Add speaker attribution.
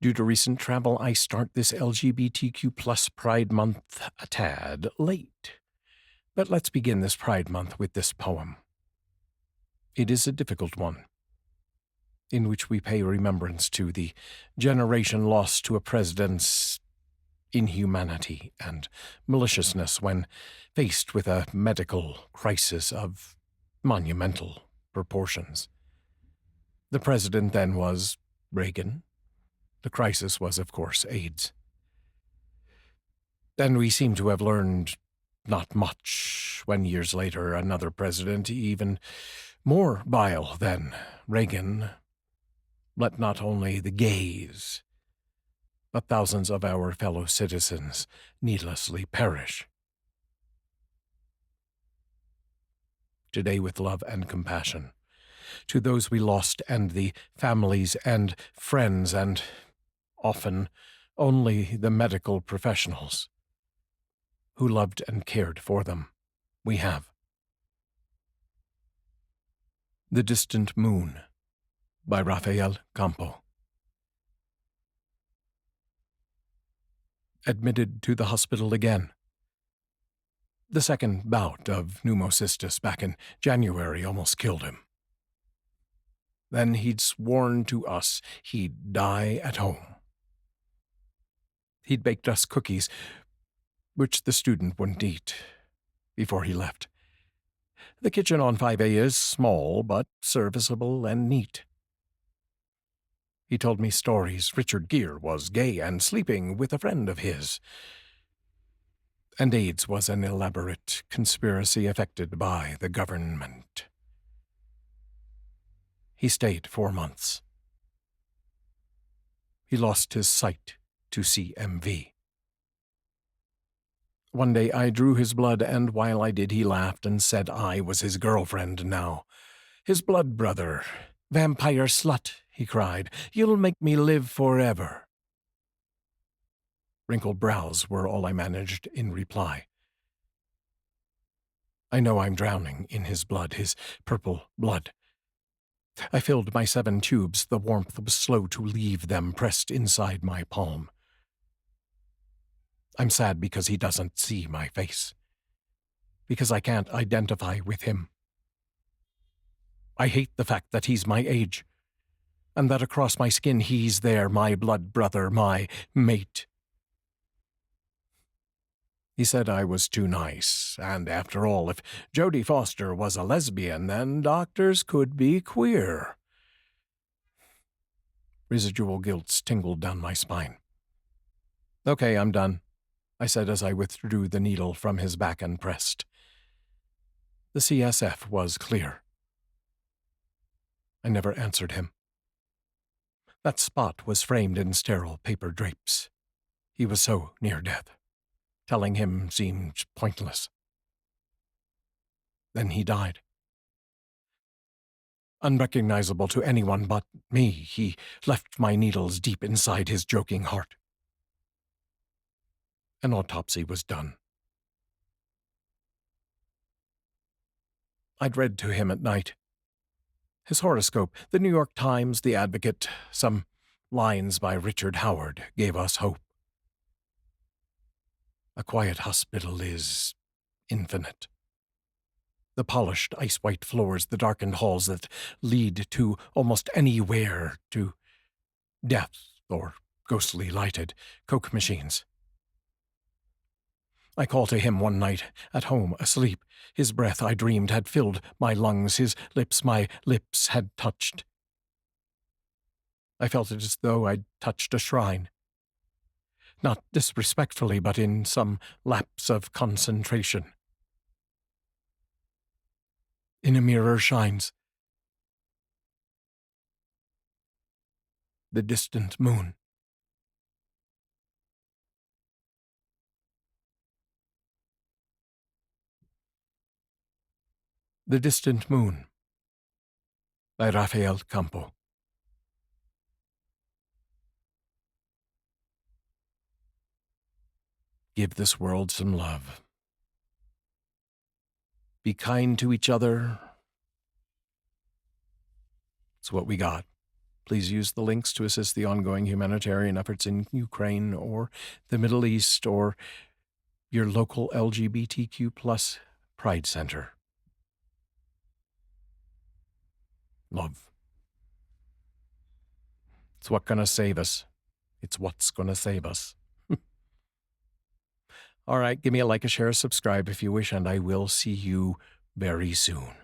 Speaker 1: Due to recent travel, I start this LGBTQ plus Pride Month a tad late. But let's begin this Pride Month with this poem. It is a difficult one, in which we pay remembrance to the generation lost to a president's inhumanity and maliciousness when faced with a medical crisis of monumental proportions. The president then was Reagan. The crisis was, of course, AIDS. And we seem to have learned not much when years later another president, even more vile than Reagan, let not only the gays, but thousands of our fellow citizens needlessly perish. Today, with love and compassion, to those we lost and the families and friends and often only the medical professionals who loved and cared for them, we have. The Distant Moon by Rafael Campo. Admitted to the hospital again. The second bout of pneumocystis back in January almost killed him. Then he'd sworn to us he'd die at home. He'd baked us cookies, which the student wouldn't eat, before he left. The kitchen on 5A is small, but serviceable and neat. He told me stories. Richard Gere was gay and sleeping with a friend of his. And AIDS was an elaborate conspiracy effected by the government. He stayed 4 months. He lost his sight to CMV. One day I drew his blood, and while I did, he laughed and said I was his girlfriend now. His blood brother. Vampire slut, he cried. You'll make me live forever. Wrinkled brows were all I managed in reply. I know I'm drowning in his blood, his purple blood. I filled my 7 tubes. The warmth was slow to leave them pressed inside my palm. I'm sad because he doesn't see my face, because I can't identify with him. I hate the fact that he's my age, and that across my skin he's there, my blood brother, my mate. He said I was too nice, and after all, if Jodie Foster was a lesbian, then doctors could be queer. Residual guilt tingled down my spine. Okay, I'm done, I said as I withdrew the needle from his back and pressed. The CSF was clear. I never answered him. That spot was framed in sterile paper drapes. He was so near death. Telling him seemed pointless. Then he died. Unrecognizable to anyone but me, he left my needles deep inside his joking heart. An autopsy was done. I'd read to him at night. His horoscope, the New York Times, the Advocate, some lines by Richard Howard gave us hope. A quiet hospital is infinite. The polished ice-white floors, the darkened halls that lead to almost anywhere, to death or ghostly lighted Coke machines. I called to him one night, at home, asleep. His breath, I dreamed, had filled my lungs. His lips, my lips had touched. I felt it as though I'd touched a shrine. Not disrespectfully, but in some lapse of concentration. In a mirror shines the distant moon. The Distant Moon by Rafael Campo. Give this world some love. Be kind to each other. It's what we got. Please use the links to assist the ongoing humanitarian efforts in Ukraine or the Middle East or your local LGBTQ plus Pride Center. Love. It's what's gonna save us. It's what's gonna save us. All right, give me a like, a share, a subscribe if you wish, and I will see you very soon.